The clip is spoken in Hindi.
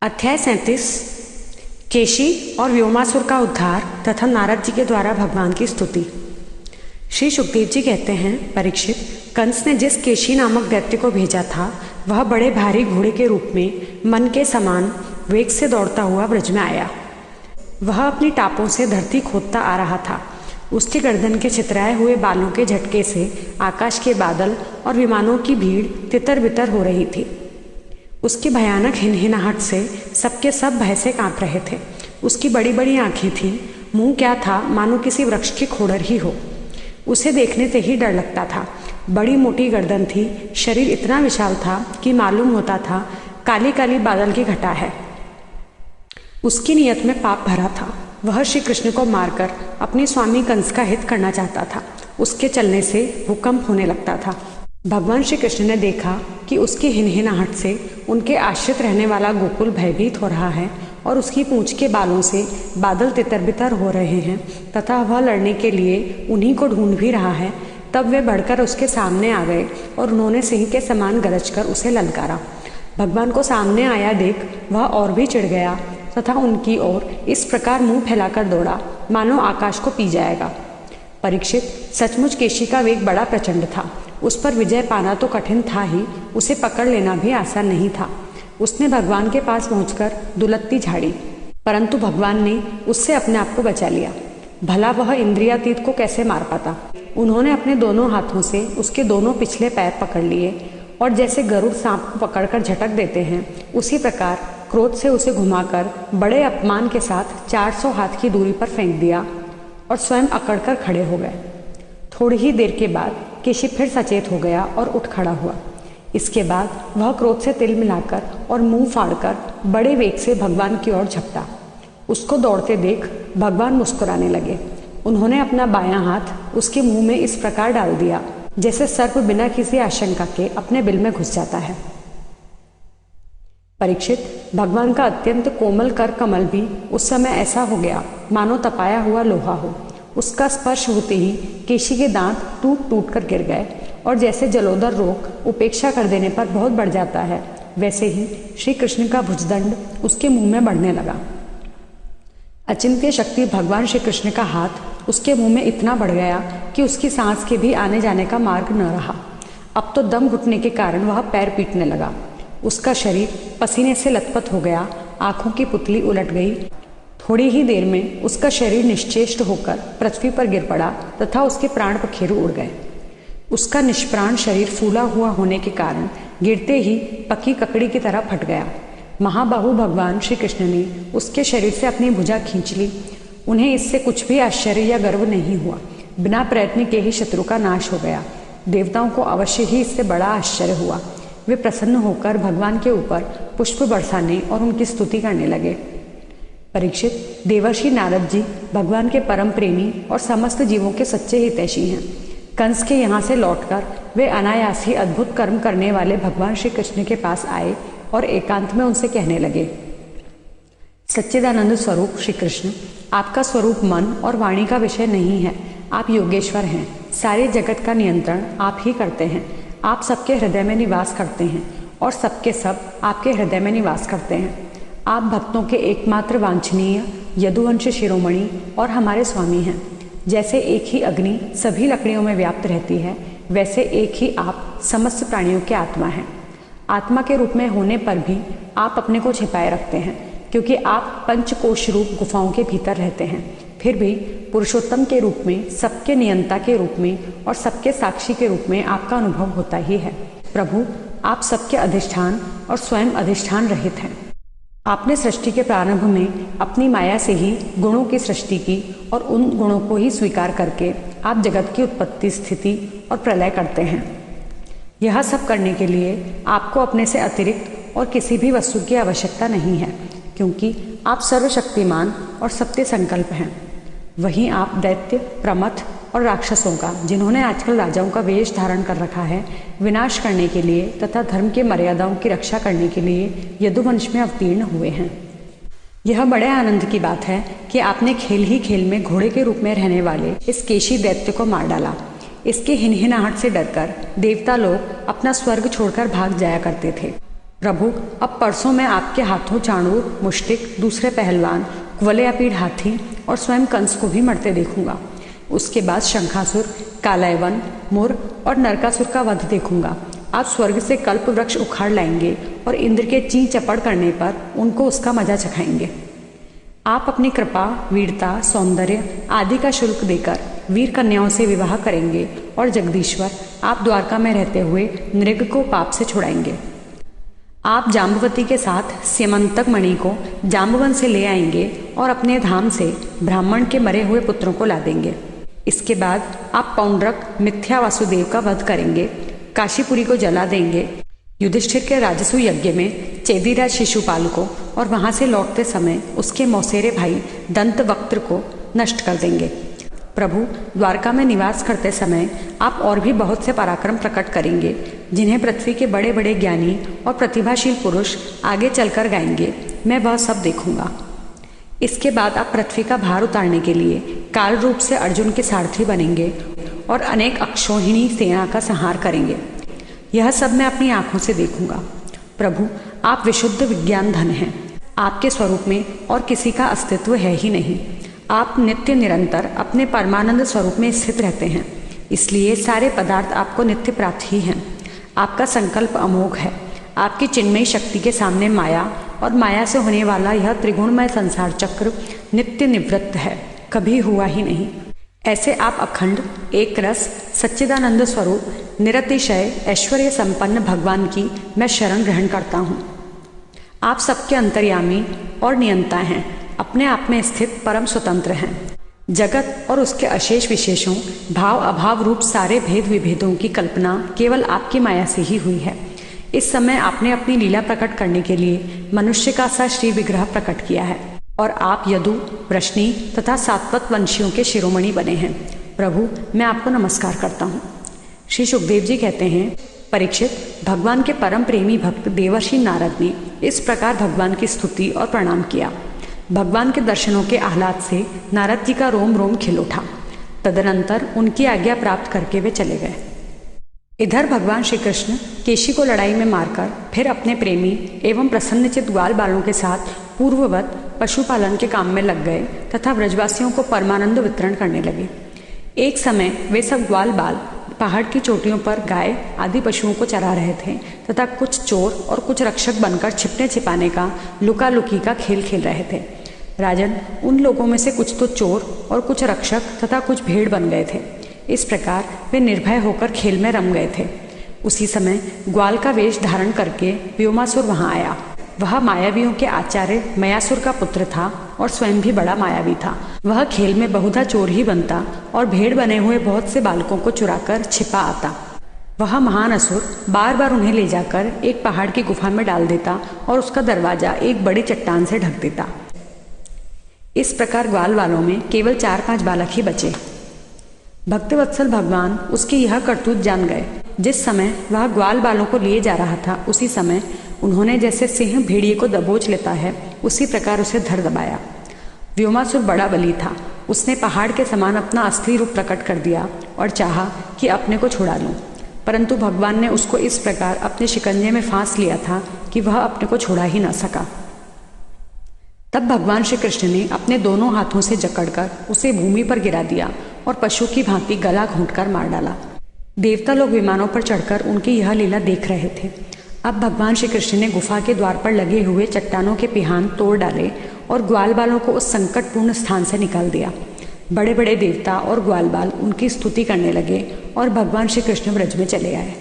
अध्याय 37 केशी और व्योमासुर का उद्धार तथा नारद जी के द्वारा भगवान की स्तुति। श्री सुखदेव जी कहते हैं, परीक्षित, कंस ने जिस केशी नामक दैत्य को भेजा था वह बड़े भारी घोड़े के रूप में मन के समान वेग से दौड़ता हुआ ब्रज में आया। वह अपनी टापों से धरती खोदता आ रहा था। उसके गर्दन के छितराए हुए बालों के झटके से आकाश के बादल और विमानों की भीड़ तितर बितर हो रही थी। उसकी भयानक हिनहिनाहट से सबके सब भय से कांप रहे थे। उसकी बड़ी बड़ी आंखें थीं, मुंह क्या था मानो किसी वृक्ष की खोड़र ही हो। उसे देखने से ही डर लगता था। बड़ी मोटी गर्दन थी, शरीर इतना विशाल था कि मालूम होता था काली काली बादल की घटा है। उसकी नियत में पाप भरा था। वह श्री कृष्ण को मारकर अपने स्वामी कंस का हित करना चाहता था। उसके चलने से भूकंप होने लगता था। भगवान श्री कृष्ण ने देखा कि उसकी हिनहिनाहट से उनके आश्रित रहने वाला गोकुल भयभीत हो रहा है और उसकी पूंछ के बालों से बादल तितर बितर हो रहे हैं तथा वह लड़ने के लिए उन्हीं को ढूंढ भी रहा है। तब वे बढ़कर उसके सामने आ गए और उन्होंने सिंह के समान गरजकर उसे ललकारा। भगवान को सामने आया देख वह और भी चिढ़ गया तथा उनकी ओर इस प्रकार मुंह फैलाकर दौड़ा मानो आकाश को पी जाएगा। परीक्षित, सचमुच केशी का वेग बड़ा प्रचंड था। उस पर विजय पाना तो कठिन था ही, उसे पकड़ लेना भी आसान नहीं था। उसने भगवान के पास पहुंचकर दुलत्ती झाड़ी, परंतु भगवान ने उससे अपने आप को बचा लिया। भला वह इंद्रियातीत को कैसे मार पाता। उन्होंने अपने दोनों हाथों से उसके दोनों पिछले पैर पकड़ लिए और जैसे गरुड़ सांप को पकड़कर झटक देते हैं उसी प्रकार क्रोध से उसे घुमाकर बड़े अपमान के साथ 400 हाथ की दूरी पर फेंक दिया और स्वयं अकड़कर खड़े हो गए। थोड़ी ही देर के बाद केशी फिर सचेत हो गया और उठ खड़ा हुआ। इसके बाद वह क्रोध से तिल मिलाकर और मुंह फाड़कर बड़े वेग से भगवान की ओर झपटा। उसको दौड़ते देख भगवान मुस्कुराने लगे। उन्होंने अपना बायां हाथ उसके मुंह में इस प्रकार डाल दिया जैसे सर्प बिना किसी आशंका के अपने बिल में घुस जाता है। परीक्षित, भगवान का अत्यंत कोमल कर कमल भी उस समय ऐसा हो गया मानो तपाया हुआ लोहा हो। उसका स्पर्श होते ही केशी के दांत टूट टूट कर गिर गए और जैसे जलोदर रोग उपेक्षा कर देने पर बहुत बढ़ जाता है, वैसे ही श्री कृष्ण का भुजदंड उसके मुंह में बढ़ने लगा। अचिंत्य शक्ति भगवान श्री कृष्ण का हाथ उसके मुंह में इतना बढ़ गया कि उसकी सांस के भी आने जाने का मार्ग न रहा। अब तो दम घुटने के कारण वह पैर पीटने लगा। उसका शरीर पसीने से लथपथ हो गया, आंखों की पुतली उलट गई। थोड़ी ही देर में उसका शरीर निश्चेष्ट होकर पृथ्वी पर गिर पड़ा तथा उसके प्राण पखेरु उड़ गए। उसका निष्प्राण शरीर फूला हुआ होने के कारण गिरते ही पकी ककड़ी की तरह फट गया। महाबाहु भगवान श्री कृष्ण ने उसके शरीर से अपनी भुजा खींच ली। उन्हें इससे कुछ भी आश्चर्य या गर्व नहीं हुआ। बिना प्रयत्न के ही शत्रु का नाश हो गया। देवताओं को अवश्य ही इससे बड़ा आश्चर्य हुआ। वे प्रसन्न होकर भगवान के ऊपर पुष्प बरसाने और उनकी स्तुति करने लगे। परीक्षित, देवर्षि नारद जी भगवान के परम प्रेमी और समस्त जीवों के सच्चे हितैषी हैं। कंस के यहाँ से लौटकर वे अनायास ही अद्भुत कर्म करने वाले भगवान श्री कृष्ण के पास आए और एकांत में उनसे कहने लगे, सच्चिदानंद स्वरूप श्री कृष्ण, आपका स्वरूप मन और वाणी का विषय नहीं है। आप योगेश्वर हैं। सारे जगत का नियंत्रण आप ही करते हैं। आप सबके हृदय में निवास करते हैं और सबके सब आपके हृदय में निवास करते हैं। आप भक्तों के एकमात्र वांछनीय यदुवंश शिरोमणि और हमारे स्वामी हैं। जैसे एक ही अग्नि सभी लकड़ियों में व्याप्त रहती है, वैसे एक ही आप समस्त प्राणियों के आत्मा हैं। आत्मा के रूप में होने पर भी आप अपने को छिपाए रखते हैं, क्योंकि आप पंचकोश रूप गुफाओं के भीतर रहते हैं। फिर भी पुरुषोत्तम के रूप में, सबके नियंता के रूप में और सबके साक्षी के रूप में आपका अनुभव होता ही है। प्रभु, आप सबके अधिष्ठान और स्वयं अधिष्ठान रहित हैं। आपने सृष्टि के प्रारंभ में अपनी माया से ही गुणों की सृष्टि की और उन गुणों को ही स्वीकार करके आप जगत की उत्पत्ति, स्थिति और प्रलय करते हैं। यह सब करने के लिए आपको अपने से अतिरिक्त और किसी भी वस्तु की आवश्यकता नहीं है, क्योंकि आप सर्वशक्तिमान और सत्य संकल्प हैं। वहीं आप दैत्य, प्रमथ और राक्षसों का, जिन्होंने आजकल राजाओं का वेश धारण कर रखा है, विनाश करने के लिए तथा धर्म के मर्यादाओं की रक्षा करने के लिए यदुवंश में अवतीर्ण हुए हैं। यह बड़े आनंद की बात है कि आपने खेल ही खेल में घोड़े के रूप में रहने वाले इस केशी दैत्य को मार डाला। इसके हिनहिनाहट से डरकर देवता लोग अपना स्वर्ग छोड़कर भाग जाया करते थे। प्रभु, अब परसों मैं आपके हाथों चाणूर, मुष्टिक, दूसरे पहलवान, कुवलयापीड़ हाथी और स्वयं कंस को भी मरते देखूंगा। उसके बाद शंखासुर, कालयवन, मुर और नरकासुर का वध देखूंगा। आप स्वर्ग से कल्प वृक्ष उखाड़ लाएंगे और इंद्र के ची चपड़ करने पर उनको उसका मजा चखाएंगे। आप अपनी कृपा, वीरता, सौंदर्य आदि का शुल्क देकर वीर कन्याओं से विवाह करेंगे और जगदीश्वर, आप द्वारका में रहते हुए नृग को पाप से छुड़ाएंगे। आप जाम्बवती के साथ स्यमंतक मणि को जाम्बवन से ले आएंगे और अपने धाम से ब्राह्मण के मरे हुए पुत्रों को ला देंगे। इसके बाद आप पौंड्रक, मिथ्या वासुदेव का वध करेंगे, काशीपुरी को जला देंगे, युधिष्ठिर के राजसू यज्ञ में चेदीराज शिशुपाल को और वहां से लौटते समय उसके मौसेरे भाई दंतवक्त्र को नष्ट कर देंगे। प्रभु, द्वारका में निवास करते समय आप और भी बहुत से पराक्रम प्रकट करेंगे, जिन्हें पृथ्वी के बड़े बड़े ज्ञानी और प्रतिभाशील पुरुष आगे चलकर गाएंगे। मैं वह सब देखूंगा। इसके बाद आप पृथ्वी का भार उतारने के लिए काल रूप से अर्जुन के सारथी बनेंगे और अनेक अक्षौहिणी सेना का संहार करेंगे। यह सब मैं अपनी आंखों से देखूंगा। प्रभु, आप विशुद्ध विज्ञान धन हैं। आपके स्वरूप में और किसी का अस्तित्व है ही नहीं। आप नित्य निरंतर अपने परमानंद स्वरूप में स्थित रहते हैं, इसलिए सारे पदार्थ आपको नित्य प्राप्त ही हैं। आपका संकल्प अमोघ है। आपकी चिन्मयी शक्ति के सामने माया और माया से होने वाला यह त्रिगुणमय संसार चक्र नित्य निवृत्त है, कभी हुआ ही नहीं। ऐसे आप अखंड, एक रस, सच्चिदानंद स्वरूप, निरतिशय ऐश्वर्य संपन्न भगवान की मैं शरण ग्रहण करता हूँ। आप सबके अंतर्यामी और नियंता हैं, अपने आप में स्थित परम स्वतंत्र हैं। जगत और उसके अशेष विशेषों, भाव अभाव रूप सारे भेद विभेदों की कल्पना केवल आपकी माया से ही हुई है। इस समय आपने अपनी लीला प्रकट करने के लिए मनुष्य का सा श्री विग्रह प्रकट किया है और आप यदु, वृष्णि तथा सात्वत वंशियों के शिरोमणि बने हैं। प्रभु, मैं आपको नमस्कार करता हूँ। श्री सुखदेव जी कहते हैं, परीक्षित, भगवान के परम प्रेमी भक्त देवर्षि नारद ने इस प्रकार भगवान की स्तुति और प्रणाम किया। भगवान के दर्शनों के आह्लाद से नारद जी का रोम रोम खिल उठा। तदनंतर उनकी आज्ञा प्राप्त करके वे चले गए। इधर भगवान श्री कृष्ण केशी को लड़ाई में मारकर फिर अपने प्रेमी एवं प्रसन्नचित ग्वाल बालों के साथ पूर्ववत पशुपालन के काम में लग गए तथा ब्रजवासियों को परमानंद वितरण करने लगे। एक समय वे सब ग्वाल बाल पहाड़ की चोटियों पर गाय आदि पशुओं को चरा रहे थे तथा कुछ चोर और कुछ रक्षक बनकर छिपने छिपाने का लुका लुकी का खेल खेल रहे थे। राजन, उन लोगों में से कुछ तो चोर और कुछ रक्षक तथा कुछ भेड़ बन गए थे। इस प्रकार वे निर्भय होकर खेल में रम गए थे। उसी समय ग्वाल का वेश धारण करके व्योमासुर वहां आया। वह मायावियों के आचार्य मयासुर का पुत्र था और स्वयं भी बड़ा मायावी था। वह खेल में बहुधा चोर ही बनता और भेड़ बने हुए बहुत से बालकों को चुराकर छिपा आता। वह महान असुर बार बार उन्हें ले जाकर एक पहाड़ की गुफा में डाल देता और उसका दरवाजा एक बड़ी चट्टान से ढक देता। इस प्रकार ग्वाल वालों में केवल 4-5 बालक ही बचे। भक्तवत्सल भगवान उसकी यह करतूत जान गए। जिस समय वह ग्वाल बालों को लिए जा रहा था, उसी समय उन्होंने जैसे सिंह भेड़िए को दबोच लेता है, उसी प्रकार उसे धर दबाया। व्योमासुर बड़ा बली था। उसने पहाड़ के समान अपना असली रूप प्रकट कर दिया और चाहा कि अपने को छुड़ा लूं, परंतु भगवान ने उसको इस प्रकार अपने शिकंजे में फांस लिया था कि वह अपने को छुड़ा ही न सका। तब भगवान श्री कृष्ण ने अपने दोनों हाथों से जकड़कर उसे भूमि पर गिरा दिया और पशु की भांति गला घोंटकर मार डाला। देवता लोग विमानों पर चढ़कर उनकी यह लीला देख रहे थे। अब भगवान श्री कृष्ण ने गुफा के द्वार पर लगे हुए चट्टानों के पिहान तोड़ डाले और ग्वाल बालों को उस संकटपूर्ण स्थान से निकाल दिया। बड़े बड़े देवता और ग्वाल बाल उनकी स्तुति करने लगे और भगवान श्री कृष्ण ब्रज में चले आए।